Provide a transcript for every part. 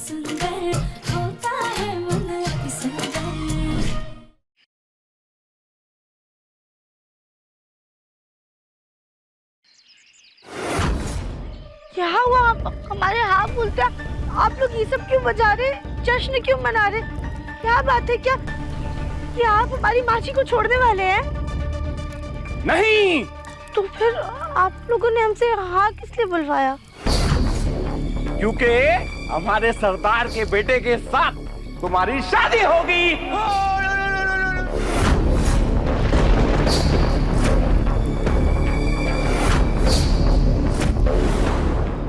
सुंदर होता है मन अति सुंदर। क्या हुआ? हमारे हाथ बोलते आप लोग ये सब क्यों बजा रहे, जश्न क्यों मना रहे? क्या बात है? क्या आप हमारी मासी को छोड़ने वाले हैं? नहीं। तो फिर आप लोगों ने हमसे हाँ किस लिए बुलवाया? क्योंकि हमारे सरदार के बेटे के साथ तुम्हारी शादी होगी।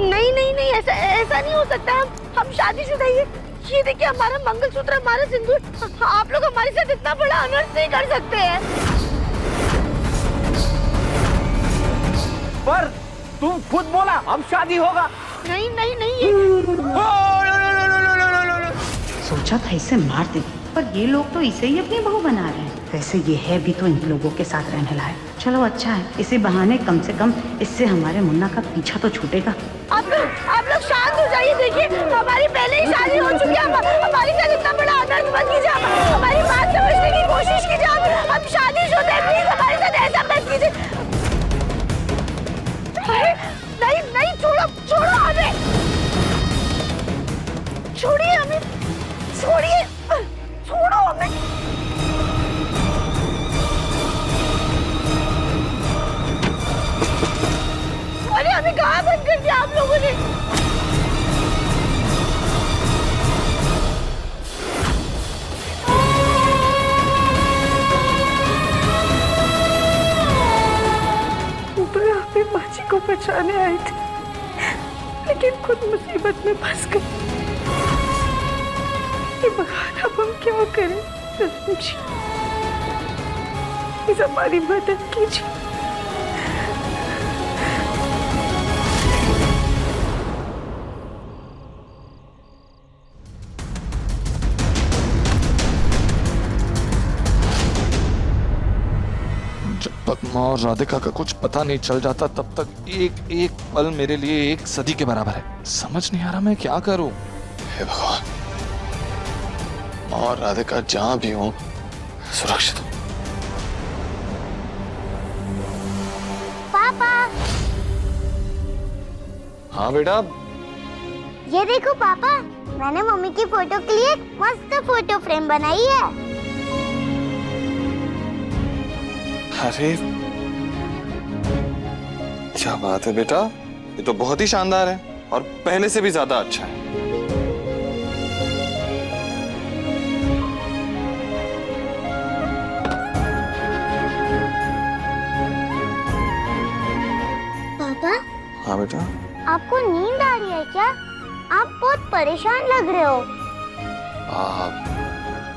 नहीं नहीं नहीं, ऐसा नहीं हो सकता। हम शादीशुदा ही हैं। ये देखिए हमारा मंगलसूत्र, हमारा सिंदूर। आप लोग हमारे साथ इतना बड़ा अनर्थ नहीं कर सकते हैं। पर तुम खुद बोला अब शादी होगा। नहीं नहीं नहीं, सोचा था इसे मार दे, पर ये लोग तो इसे ही अपनी बहू बना रहे हैं। वैसे ये है भी तो इन लोगों के साथ रहने लायक। चलो अच्छा है, इसी बहाने कम से कम इससे हमारे मुन्ना का पीछा तो छूटेगा। आप लोग शांत हो जाइए। देखिए हमारी पहले ही शादी हो चुकी है। हमारे साथ इतना बड़ा अनर्थ मत कीजिए। हमारी बात समझने की कोशिश कीजिए। हम शादीशुदा हैं, प्लीज हमारे साथ ऐसा मत कीजिए। अरे नहीं नहीं, छोड़ो हमें, छोड़िए हमें, छोड़ो हमें। अरे हमें कहाँ बंद कर दिया आप लोगों ने? तो यहाँ पे बाजी को बचाने आए थे, लेकिन खुद मुसीबत में फंस गए। ये बहाना अब हम क्या करें? प्लीज हमारी मदद कीजिए। जब तक माँ और राधिका का कुछ पता नहीं चल जाता तब तक एक एक पल मेरे लिए एक सदी के बराबर है। समझ नहीं आ रहा मैं क्या करूं। हे भगवान, माँ और राधिका जहां भी हो सुरक्षित हो। पापा, हाँ बेटा। ये देखो पापा, मैंने मम्मी की फोटो के लिए एक मस्त फोटो फ्रेम बनाई है। अरे क्या बात है बेटा, ये तो बहुत ही शानदार है और पहले से भी ज्यादा अच्छा है। पापा, हाँ बेटा। आपको नींद आ रही है क्या? आप बहुत परेशान लग रहे हो।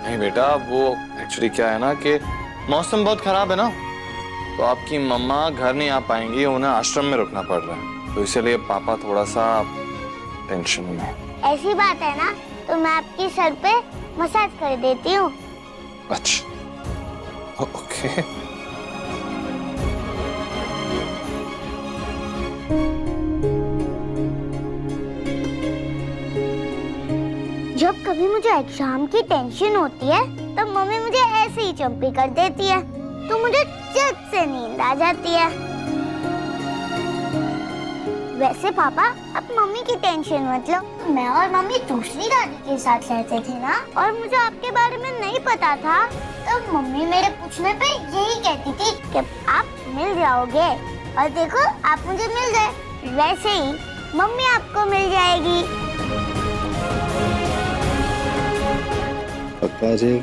नहीं बेटा, वो एक्चुअली क्या है ना कि मौसम बहुत खराब है ना, तो आपकी मम्मा घर नहीं आ पाएंगी, उन्हें आश्रम में रुकना पड़ रहा है, तो इसलिए पापा थोड़ा सा टेंशन में है। ऐसी बात है ना, तो मैं आपके सर पे मसाज कर देती हूँ। अच्छा, ओके। जब कभी मुझे एग्जाम की टेंशन होती है तब मम्मी मुझे ऐसे ही चंपी कर देती है, तो मुझे झट से नींद आ जाती है। वैसे पापा, आप मम्मी की टेंशन मत लो। मैं और मम्मी दूसरी दादी के साथ रहते थे ना, और मुझे आपके बारे में नहीं पता था, तब मम्मी मेरे पूछने पे यही कहती थी कि आप मिल जाओगे, और देखो आप मुझे मिल गए। वैसे ही मम्मी आपको मिल जाएगी। पक्का जी?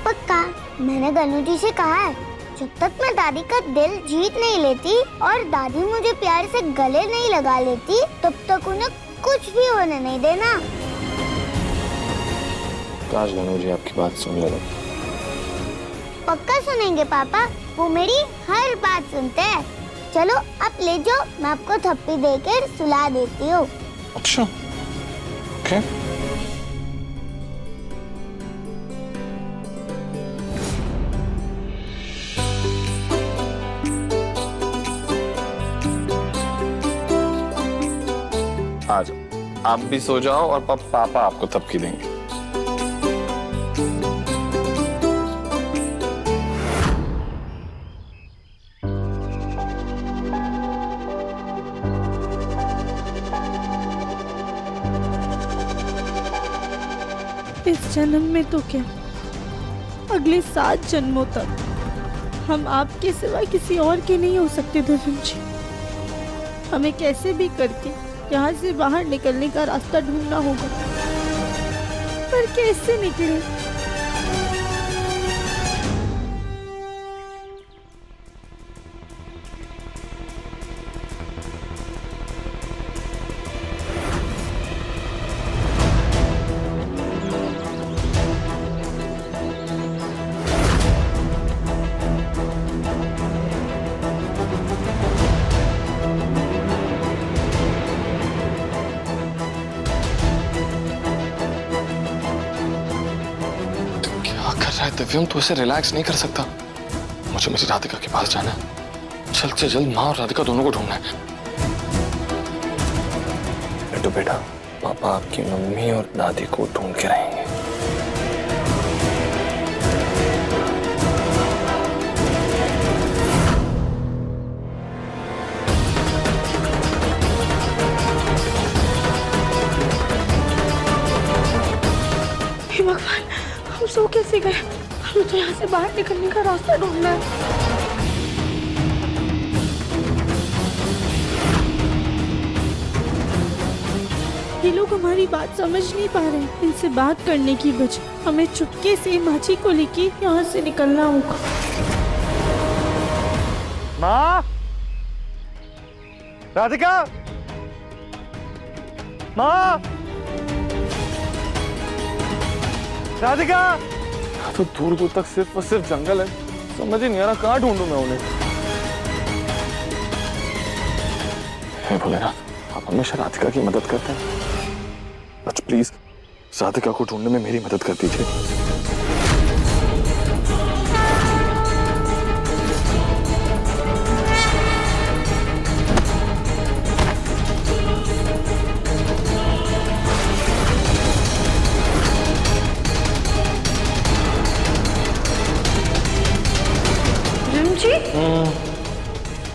पक्का। मैंने गनु जी से कहा है, जब तक मैं दादी का दिल जीत नहीं लेती और दादी मुझे प्यार से गले नहीं लगा लेती, तब तक उन्हें कुछ भी होने नहीं देना। काश गनु जी आपकी बात सुन ले। पक्का सुनेंगे पापा, वो मेरी हर बात सुनते हैं। चलो आप ले जाओ, मैं आपको थप्पी देकर सुला देती हूँ। अच्छा, ओके। आप भी सो जाओ और पापा आपको तबकी देंगे। इस जन्म में तो क्या, अगले 7 जन्मों तक हम आपके सिवा किसी और के नहीं हो सकते धर्म जी। हमें कैसे भी करके यहाँ से बाहर निकलने का रास्ता ढूंढना होगा, पर कैसे निकले? दिव्यम तो ऐसे रिलैक्स नहीं कर सकता। मुझे मेरी राधिका के पास जाना है। जल्द से जल्द माँ और राधिका दोनों को ढूंढना है। बेटो बेटा, पापा आपकी मम्मी और दादी को ढूंढ के रहेंगे। हे भगवान, हम सो कैसे गए? हमें तो यहाँ से बाहर निकलने का रास्ता ढूंढना है। ये लोग हमारी बात समझ नहीं पा रहे हैं। इनसे बात करने की बजाय हमें चुपके से माची को लेके यहाँ से निकलना होगा। माँ, राधिका, माँ, राधिका। तो दूर दूर तक सिर्फ और सिर्फ जंगल है, समझ ही नहीं आ रहा कहाँ ढूंढूं मैं उन्हें। हे भोलेनाथ, आप हमेशा राधिका की मदद करते हैं, बस प्लीज राधिका को ढूंढने में मेरी मदद कर दीजिए।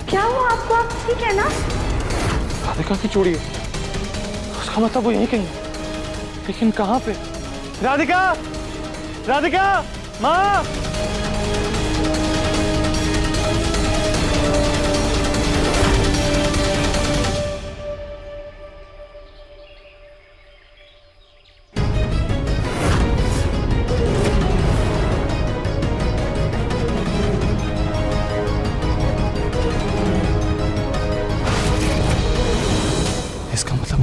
क्या हुआ आपको? आप ठीक है ना? राधिका की चूड़ी है, उसका मतलब वो यही कहीं, लेकिन कहाँ पे? राधिका, राधिका, माँ।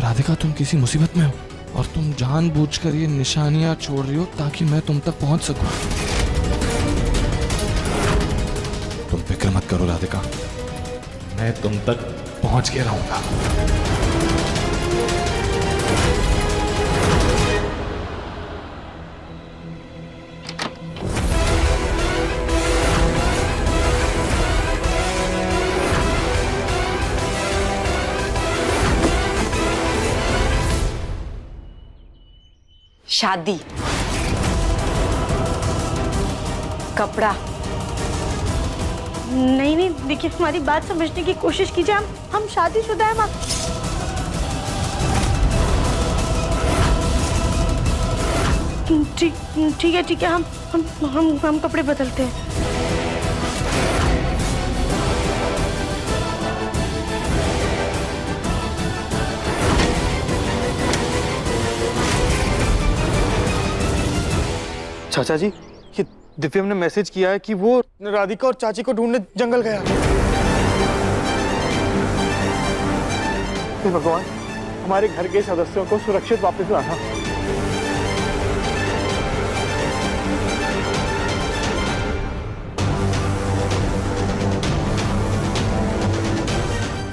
राधिका, तुम किसी मुसीबत में हो और तुम जानबूझकर ये निशानियां छोड़ रही हो ताकि मैं तुम तक पहुंच सकूं। तुम फिक्र मत करो राधिका, मैं तुम तक पहुंच के रहूंगा। शादी, कपड़ा। नहीं नहीं, देखिए हमारी बात समझने की कोशिश कीजिए। हम शादीशुदा हैं। ठीक है, हम कपड़े बदलते हैं। चाचा जी, ये दिव्यम ने मैसेज किया है कि वो राधिका और चाची को ढूंढने जंगल गया। हे भगवान, हमारे घर के सदस्यों को सुरक्षित वापस लाना।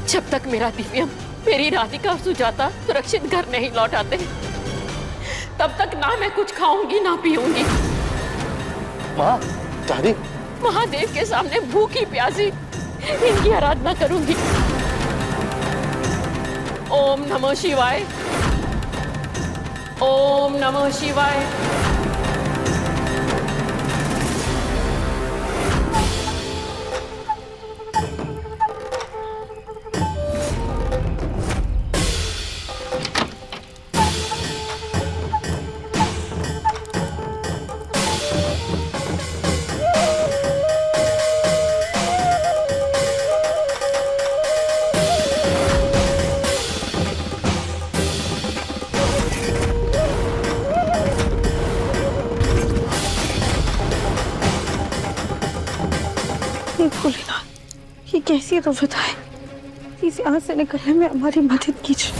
जब तक मेरा दिव्यम, मेरी राधिका और सुजाता सुरक्षित घर नहीं लौट आते, तब तक ना मैं कुछ खाऊंगी ना पीऊंगी। माँ, दादी, महादेव के सामने भूखी प्यासी इनकी आराधना करूंगी। ओम नमः शिवाय, ओम नमः शिवाय। भोलेनाथ, ये कैसी रुफत है? इस यहाँ से निकलने में हमारी मदद कीजिए।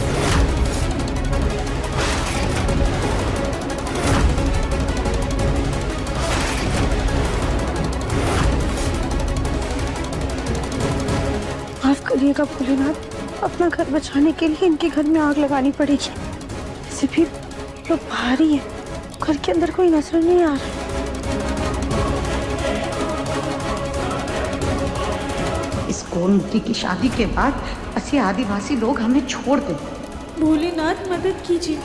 माफ करिएगा भोलेनाथ, अपना घर बचाने के लिए इनके घर में आग लगानी पड़ेगी। वैसे भी लोग बाहर ही है, घर के अंदर कोई नजर नहीं आ रहा। इस कोरमुखी की शादी के बाद ऐसे आदिवासी लोग हमें छोड़ दें। भोलेनाथ मदद कीजिए।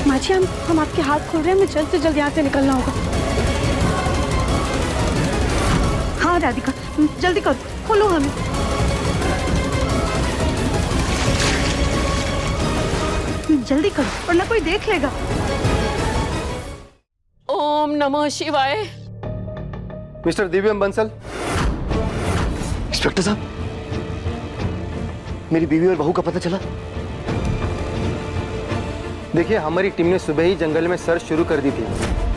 माजी, हम आपके हाथ खोल रहे हैं, हमें जल्द से जल्द यहाँ से निकलना होगा। हाँ राधिका, जल्दी करो, खोलो हमें। जल्दी करो वरना कोई देख लेगा। ओम नमः शिवाय। मिस्टर दिव्यम बंसल। इंस्पेक्टर साहब, मेरी बीवी और बहू का पता चला? देखिए, हमारी टीम ने सुबह ही जंगल में सर्च शुरू कर दी थी,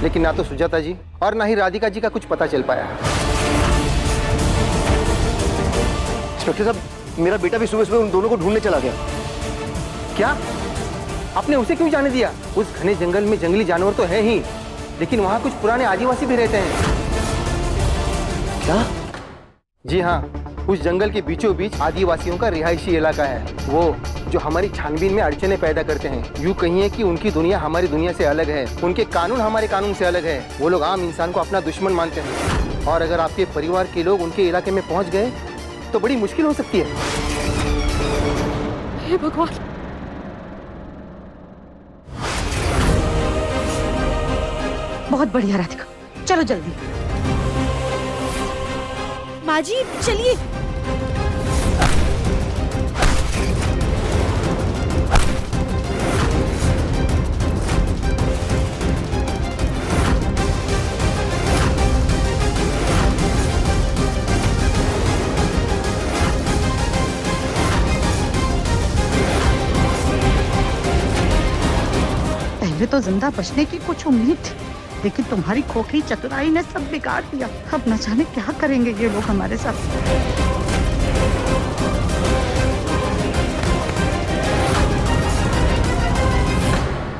लेकिन ना तो सुजाता जी और ना ही राधिका जी का कुछ पता चल पाया। इंस्पेक्टर साहब, मेरा बेटा भी सुबह सुबह उन दोनों को ढूंढने चला गया। क्या? आपने उसे क्यों जाने दिया? उस घने जंगल में जंगली जानवर तो है ही, लेकिन वहां कुछ पुराने आदिवासी भी रहते हैं। क्या? जी हाँ, उस जंगल के बीचों बीच आदिवासियों का रिहायशी इलाका है, वो जो हमारी छानबीन में अड़चने पैदा करते हैं। यूँ कहिए कि उनकी दुनिया हमारी दुनिया से अलग है, उनके कानून हमारे कानून से अलग है। वो लोग आम इंसान को अपना दुश्मन मानते हैं, और अगर आपके परिवार के लोग उनके इलाके में पहुंच गए तो बड़ी मुश्किल हो सकती है। हे भगवान। बहुत बढ़िया राधिका, चलो जल्दी। माजी चलिए। पहले तो जिंदा बचने की कुछ उम्मीद थी, लेकिन तुम्हारी खोखली चतुराई ने सब बिगाड़ दिया। अब न जाने क्या करेंगे ये लोग हमारे साथ।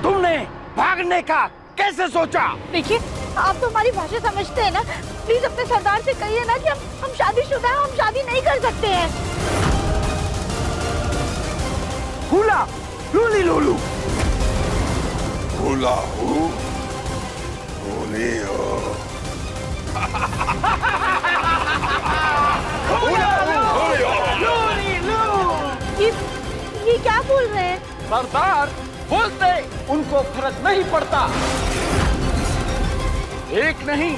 तुमने भागने का कैसे सोचा? देखिए, आप तो हमारी भाषा समझते हैं ना, प्लीज अपने सरदार से कहिए ना कि हम शादीशुदा हैं, हम शादी नहीं कर सकते हैं। हुला लूली लूलू। हुला हूँ, होली हो। ये क्या बोल रहे हैं? सरदार बोलते उनको फर्क नहीं पड़ता। एक नहीं,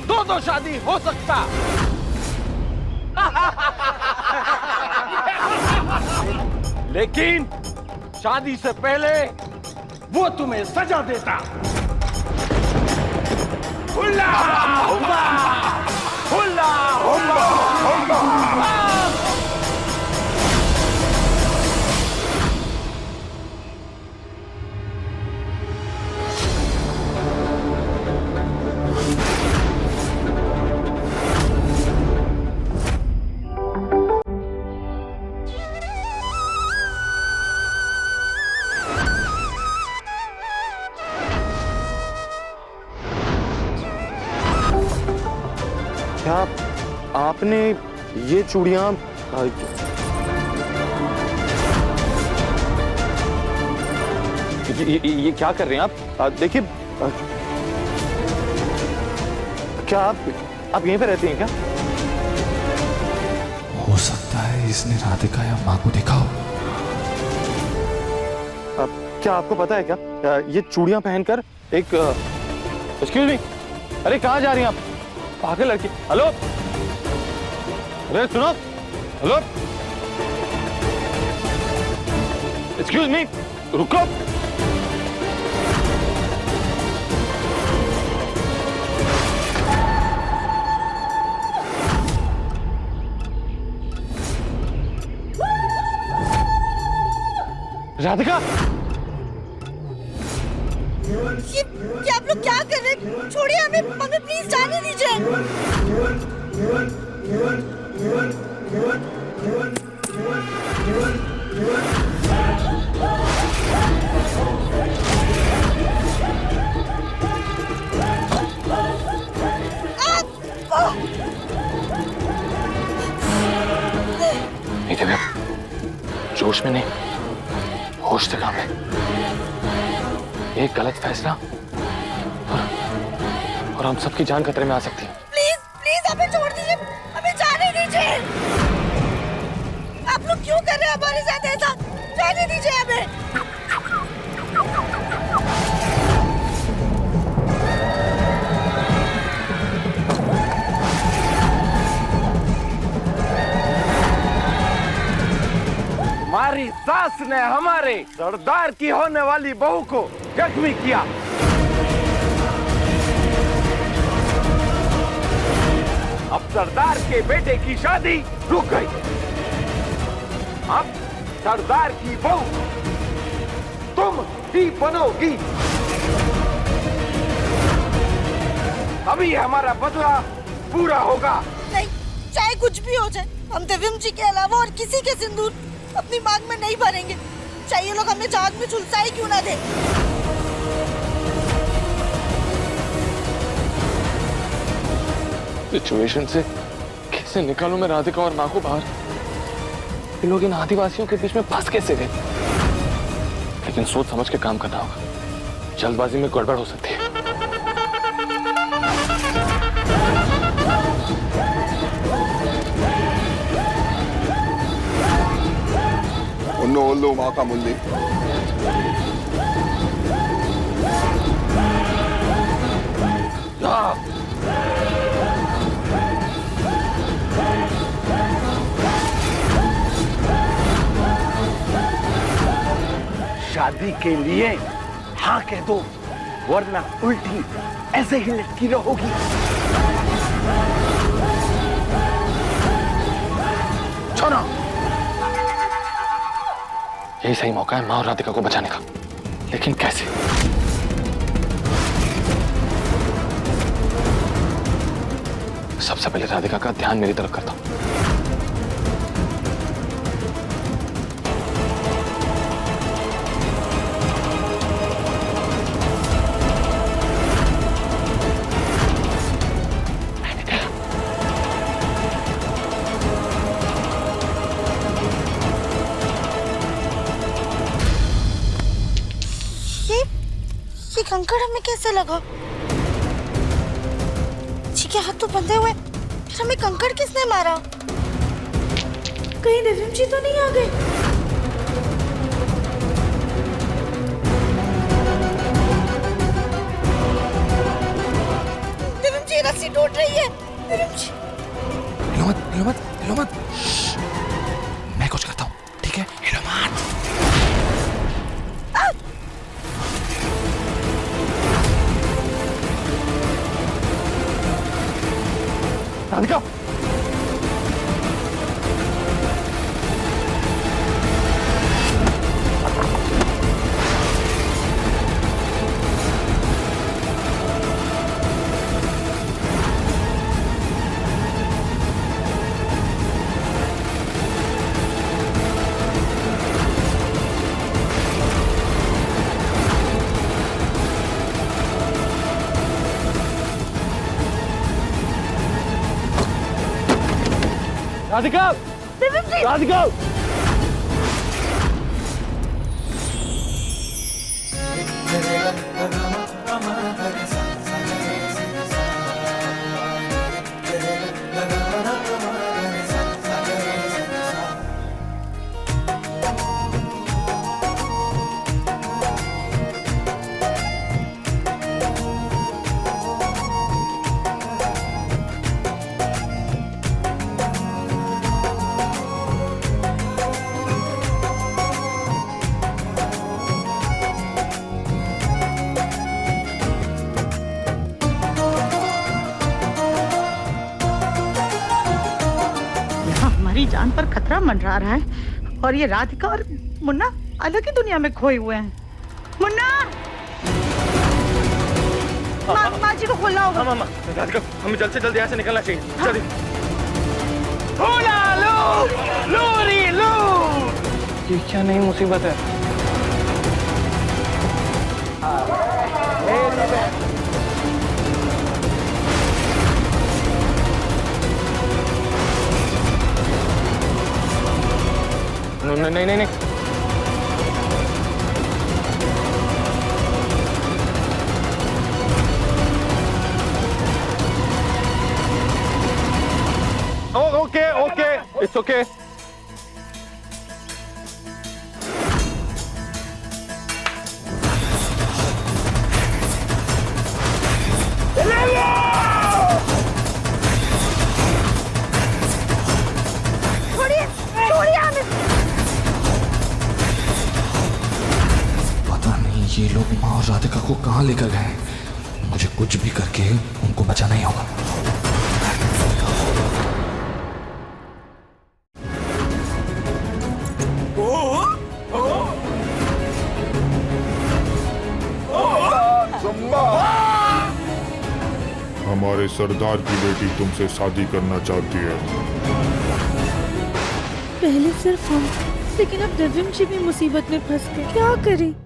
दो शादी हो सकता। लेकिन शादी से पहले वो तुम्हें सजा देता। क्या आपने ये चूड़ियां ये क्या कर रहे हैं आप? देखिए, क्या आप यहीं पे रहती हैं क्या? हो सकता है इसने राधिका या माँ को देखा हो। क्या आपको पता है क्या, ये चूड़ियां पहनकर एक एक्सक्यूज मी, अरे कहाँ जा रही हैं आप? पागल लड़की। हेलो, अरे सुनो, हेलो, एक्सक्यूज मी, रुको। राधिका, ये आप लोग क्या कर रहे हैं? छोड़िए हमें, हमें प्लीज जाने दीजिए। नहीं दिव्या, जोश में नहीं, होश से काम है। एक गलत फैसला और हम सबकी जान खतरे में आ सकती है। प्लीज प्लीज हमें छोड़ दीजिए, हमें जाने दीजिए। आप लोग क्यों कर रहे हैं हमारे साथ ऐसा? जाने दीजिए हमें। हमारी सास ने हमारे सरदार की होने वाली बहू को जख्मी किया। अब सरदार के बेटे की शादी रुक गई। अब सरदार की बहू तुम ही बनोगी। अभी हमारा बदला पूरा होगा। नहीं, चाहे कुछ भी हो जाए, हम दिव्यम जी के अलावा और किसी के सिंदूर अपनी मांग में नहीं भरेंगे। चाहिए लोग हमें जहाज में झुलसा ही क्यों ना दे। सिचुएशन से कैसे निकालूं मैं राधिका और माँ को बाहर? ये लोग इन आदिवासियों के बीच में फंस कैसे गए? लेकिन सोच समझ के काम करना होगा, जल्दबाजी में गड़बड़ हो सकती है। Ollo Maka Mundi. शादी के लिए हाँ कह दो, वरना उल्टी ऐसे ही लटकी रहोगी। छोड़ो, यही सही मौका है माँ और राधिका को बचाने का। लेकिन कैसे? सबसे पहले राधिका का ध्यान मेरी तरफ करता हूं। ये कंकड़ हमें कैसे लगा? जी के हाथ तो बंधे हुए, फिर हमें कंकड़ किसने मारा? कहीं दिव्यम जी तो नहीं आ गए? दिव्यम जी रस्सी टूट रही है। दिव्यम जी, हिलो मत, हिलो मत, हिलो मत। मैं कुछ करता हूँ, ठीक है? हिलो मत। राधिका, राधिका, राधिका। हमारी जान पर खतरा मंडरा रहा है और ये राधिका और मुन्ना अलग ही दुनिया में खोए हुए हैं। मुन्ना, माँ जी को खोलना होगा। मामा, राधिका, हमें जल्द से जल्द यहाँ से निकलना चाहिए। जल्दी। ये क्या नई मुसीबत है? नहीं नहीं नहीं। Okay okay, it's okay. पता नहीं ये लोग माँ और राधिका को कहाँ लेकर गए हैं। मुझे कुछ भी करके उनको बचाना ही होगा। हमारे सरदार की बेटी तुमसे शादी करना चाहती है। पहले सिर्फ हम, लेकिन अब दिव्यम जी भी मुसीबत में फंस गए। क्या करें?